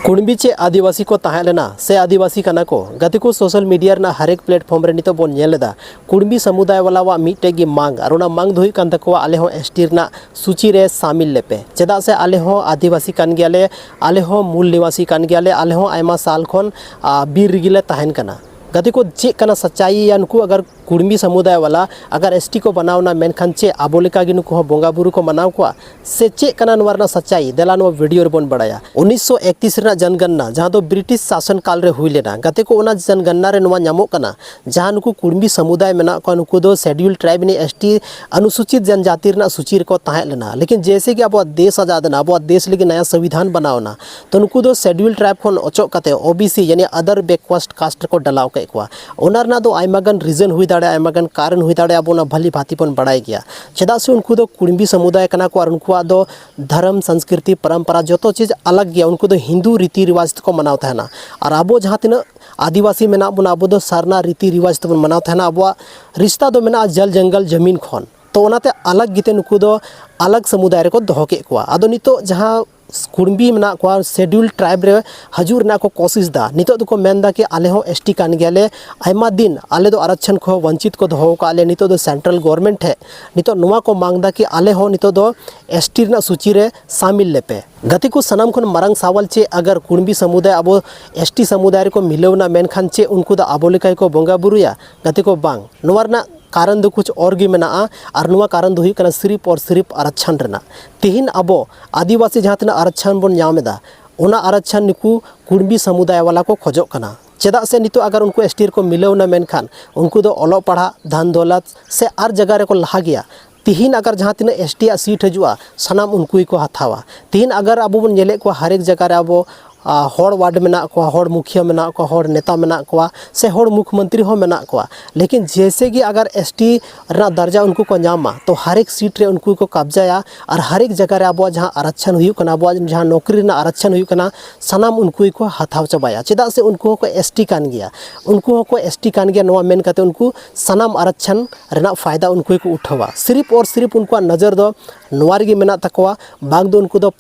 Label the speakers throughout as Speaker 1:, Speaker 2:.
Speaker 1: कुणबी चे आदिवासी को तहलेना से आदिवासी कना को गति को सोशल मीडिया ना हर एक प्लेटफॉर्म रे नितो बोन नेलेदा कुणबी समुदाय वाला वा मिटे गी मांग और ना मांग धुई कान तको आले हो एसटी ना सूची रे शामिल लेपे चेदा से आले हो आदिवासी कान गियाले आले हो मूल निवासी कान गियाले आले हो आयमा साल खन बीर रिगिले तहन कना गति को चे कना सच्चाई या नुकु अगर कुणबी समुदाय वाला अगर एसटी को बनावना मेनखान चे आबोलिका गी नुकु बोंगा बुरु को मनाव को से चे कना नवरना सच्चाई देला नो वीडियो रे बोन बड़ाया 1931 रे जनगणना जहां दो ब्रिटिश शासन काल रे हुई लेना गति को ओना जनगणना रे नवा नामो कना जहां नुकु कुणबी समुदाय मेना को नुकु दो शेड्यूल ट्राइब ने एसटी अनुसूचित जनजाति रे सूची को ताहे लेना लेकिन जैसे कि अब देश आजाद ना अब देश लगी नया संविधान बनावना तो नुकु दो शेड्यूल ट्राइब खन अचो कते ओबीसी यानी अदर बैकवर्ड कास्ट को डलाव के ओनारना दो आयमागन रीजन हुई दाड़े आयमागन कारण हुई दाड़े अब भली भांति पन बड़ाई गया चेदा से उनको दो कुणबी समुदाय कना को और उनको दो धर्म संस्कृति परंपरा जो चीज़ अलग गया उनको दो हिंदू रीति रिवाज को मनाव तहना और अब जहाँ तीन आदिवासी मेना बन अब दो सारना रीति रिवाज तबन मनाव तहना अब रिश्ता दो मेना जल जंगल जमीन खन तो ओनाते अलग गिते नुकु दो अलग समुदाय को दोहो के कुआ आदो नितो जहाँ कुणबी मेना को शेड्यूल ट्राइब रे हजूर ना को कोशिश दा नितो दो को मेनदा कि आले हो एसटी कान गेले आयमा दिन आले दो आरक्षण को वंचित को दोहो का आले नितो दो सेंट्रल गवर्नमेंट है नितो नुआ को मांगदा कि आले हो नितो दो एसटी ना सूची रे शामिल लेपे गति को सनम खन मरंग सावल चे अगर कुणबी समुदाय अब एसटी समुदाय को मिलवना मेनखान चे उनको द आबोलिकाय को बोंगा बुरुया गति को बांग नुवारना कारण दो कुछ और गी मेना और नुआ कारण दो हुई कना सिर्फ और सिर्फ आरक्षण रेना तिहिन अबो आदिवासी जहाँ तना आरक्षण बन नामेदा ओना आरक्षण निकु कुणबी समुदाय वाला को खोजो कना चेदा से नितो अगर उनको एसटी को मिलवना मेनखान उनको दो ओलो पढ़ा धन दौलत से आर जगह रे को लहा गया तिहिन अगर जहाँ तीन एसटी सीट हजुआ सनाम उनको को हथावा तिहिन अगर अब बन नेले को हर एक जगह रे अब हर वार्ड मेना को हर मुखिया मेना को हर नेता मेना को से हर मुख्यमंत्री हो मेना को लेकिन जैसे कि अगर एसटी रा दर्जा उनको को नामा तो हर एक सीट रे उनको को कब्जाया और हर एक जगह रे अब जहाँ आरक्षण हुई कना अब जहाँ नौकरी ना आरक्षण हुई कना सनाम उनको को हथाव चबाया चेदा से उनको को एसटी कान गया उनको को एसटी कान गया नवा मेन कते उनको सनाम आरक्षण रेना फायदा उनको को उठावा सिर्फ और सिर्फ उनको नजर दो नवा रे मेना तकवा बाग दो उनको दो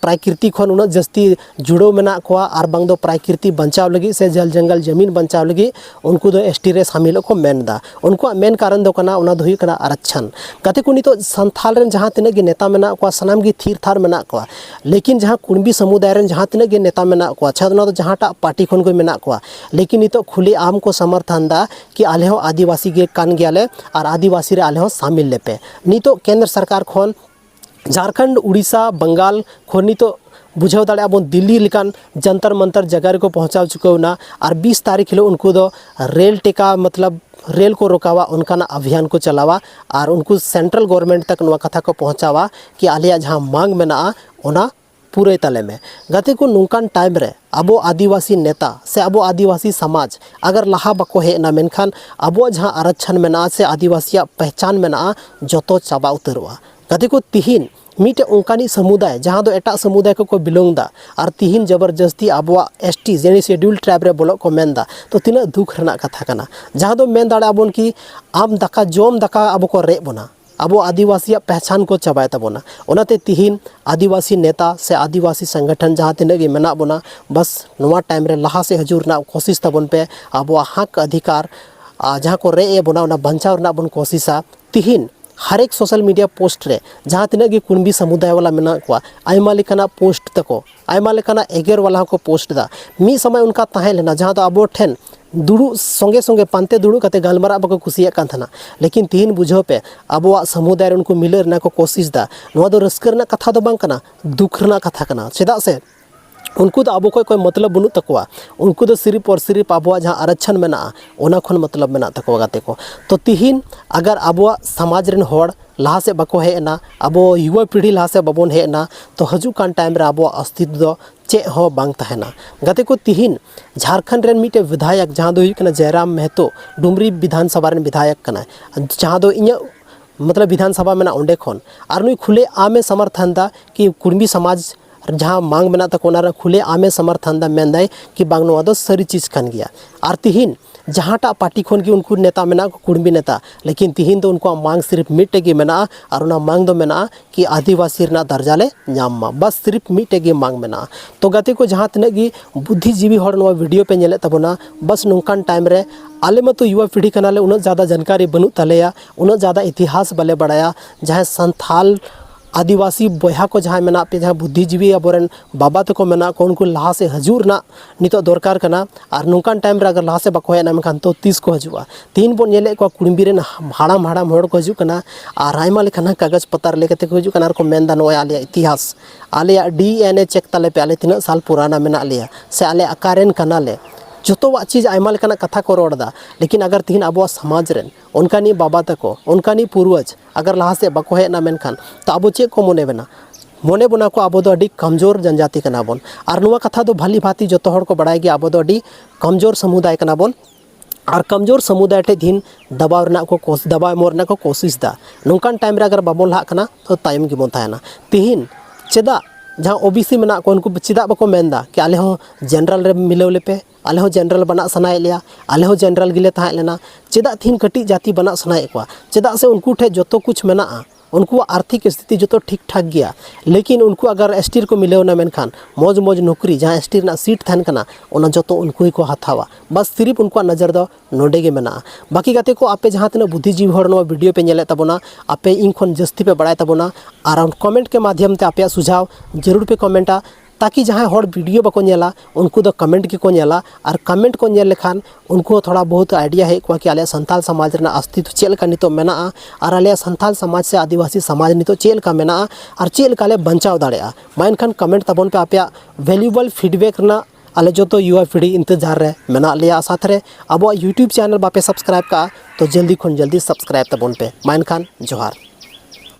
Speaker 1: प्राकृति खन उन जस्ती जुड़ो मेना को और बांग दो प्राकृति बचाव लगी से जल जंगल जमीन बचाव लगी उनको दो एसटी रे शामिल को मेनदा उनको मेन कारण दो कना उना दो हुई कना आरक्षण कते को नितो संथाल रेन जहाँ तिना गे नेता मेना को सनाम गी थीर थार मेना को लेकिन जहाँ कुणबी समुदाय रेन जहाँ तिना गे नेता मेना को अच्छा ना तो जहाँ टा पार्टी खन को मेना को लेकिन नितो खुले आम को समर्थन दा कि आले हो आदिवासी गे कान गयाले और आदिवासी रे आले हो शामिल लेपे नितो केंद्र सरकार खन झारखंड उड़ीसा बंगाल खोनी तो बुझाव दाड़े अब दिल्ली लिकान जंतर मंतर जगह को पहुँचा चुकावना और 20 तारीख हिलो उनको दो रेल टेका मतलब रेल को रोकावा उनका ना अभियान को चलावा और उनको सेंट्रल गवर्नमेंट तक नवा कथा को पहुँचावा कि आलिया जहाँ मांग मेना ओना पूरे तले में गते को नुकान टाइम रे अबो आदिवासी नेता से अबो आदिवासी समाज अगर लहा बको हेना मेनखान अबो जहाँ आरक्षण मेना से आदिवासी पहचान मेना जोतो चाबा उतरवा गति को तिहिन मीटे उनकानी समुदाय जहाँ दो एटा समुदाय को बिलोंग दा और तिहिन जबरदस्ती आबो एसटी यानी शेड्यूल ट्राइब रे बोलो को मेनदा तो तीना दुख रना कथा कना जहाँ दो मेन दाड़ा आबोन की आम दाका जोम दाका आबो को रे बोना अब आदिवासी पहचान को चबाय तबोना ओनाते तिहिन आदिवासी नेता से आदिवासी संगठन जहाँ तीन गे मेना बोना बस नवा टाइम रे लहा से हजूर ना कोशिश तबन पे अब हक अधिकार जहाँ को रे बोना ओना बंचाव ना बन कोशिशा तिहिन हर एक सोशल मीडिया पोस्ट रे जहाँ तीन गे कुणबी समुदाय वाला मेना को आयमा लेकाना पोस्ट तको आयमा लेकाना एगेर वाला को पोस्ट दा मी समय उनका ताहे लेना जहाँ तो अब ठेन दुड़ू संगे संगे पानते दुड़ू कते गलमारा बको कुसिया कान थाना लेकिन तीन बुझो पे अब समुदाय उनको मिले रना को कोशिश दा नवा दो रस्कर रना कथा दो बांग कना दुख रना कथा कना चेदा से उनको तो अब कोई मतलब बनू तकवा उनको तो सिर्फ और सिर्फ अब जहाँ आरक्षण मेना ओना खन मतलब मेना तकवा गाते को तो तिहिन अगर अब समाज रेन होड़ लहा से बको हेना अब युवा पीढ़ी लहा से बाबन हेना तो हजू कान टाइम रे अब अस्तित्व दो चे हो बांग तहना गाते को तिहिन झारखंड रेन मिटे विधायक जहाँ दो हुई जयराम महतो डुमरी विधानसभा रेन विधायक कना जहाँ दो इኛ मतलब विधानसभा मेना ओंडे खन और नुई खुले आमे समर्थन दा कि कुणबी समाज जहाँ मांग मेना तक खुले आमे समर्थन दा मेन दाय कि बांग नवा दो सारी चीज़ खान गया और तिहिन जहाँटा पार्टी खन की उनको नेता मेना को कुड़मी नेता लेकिन तिहिन तो उनको मांग सिर्फ मिट्टे गी मेना और उना मांग दो मेना कि आदिवासी रना दर्जा ले नाम मा बस सिर्फ मिट्टे गी मांग मेना। तो गाते को जहाँ तक गी बुद्धिजीवी हर नवा वीडियो पे नेले तबना बस नोंकान टाइम रे आले मत तो युवा पीढ़ी कनाले उन ज़्यादा जानकारी बनू तलेया उन ज़्यादा इतिहास बाले बड़ाया जहाँ संथाल आदिवासी बया को जहाँ मेना पे जहाँ बुद्धिजीवी अबोरन बाबा तको मेना को उनको लहा से हजूर ना नितो दरकार कना और नोंकान टाइम रे अगर लहा से बाको हेना मेखान तो 30 को हजूआ तीन बोन नेले को कुड़मी रेन हाड़ाम हाड़ाम होड़ को हजू कना और आयमा लेखना कागज पत्र लेके को हजू कना को मेनदा नो आले इतिहास आले DNA चेक ताले पे आले 3 साल पुराना मेना लिया से आले अकारेन कनाले जो चीज़ आयमा लेकाना कथा को रोड़ा लेकिन अगर तीन अब समाज रेन उनकानी बाबा तको उनकानी पूर्वज अगर लहा से बाको हेना मेनखान तो अब चे को मने बना मने बना को अब अडी कमजोर जनजाति कना बोन और नुआ कथा दो भली भांति जो हर को बड़ाय गया अब अडी कमजोर समुदाय कना बोन और कमजोर समुदाय टे दिन दबाव रना को दबाव मोरना को कोशिश दा नोंकान टाइम रे अगर बाबोन लहा कना तो तायम गिबोन थायना तिहिन चेदा जहाँ OBC मेना को उनको चेदा बाको मेनदा कि आले हो जनरल रे मिलाव लेपे आले हो जनरल बना सनाए लिया आले हो जनरल गिले ताहे लेना चेदा थीन कटी जाति बना सनाए को चेदा से उनको ठे जो कुछ मेना उनको आर्थिक स्थिति जो ठीक ठाक गया लेकिन उनको अगर ST को मिलेवना मेनखान मौज मौज नौकरी जहाँ ST ना सीट थान कना उना जो उनको ही को हथावा बस सिर्फ उनको नज़र दो नोडे गे मेना बाकी गाते को आपे जहाँ तीन बुद्धिजीवी हर नो वीडियो पे नेले तबोना आपे इन खन जस्ती पे बड़ाय तबोना और कमेंट के माध्यम से आपे सुझाव जरूर पे कमेंटा ताकि जहाँ हर वीडियो बाको नेला उनको दो कमेंट की को नेला और कमेंट को नेल लेखान उनको थोड़ा बहुत आइडिया है कि आले संथाल समाज रना अस्तित्व चेल का नितो मेना और आले संथाल समाज से आदिवासी समाज नितो चेल का मेना और चेल का ले बंचाव दाड़ेया माइनखान कमेंट तबन पे आपया वैल्यूबल फीडबैक रना आले जो तो युवा पीढ़ी इंतजार रे मेना लिया साथ रे अब यूट्यूब चैनल बापे सब्सक्राइब का तो जल्दी खन जल्दी सब्सक्राइब तबन पे माइनखान जोहार।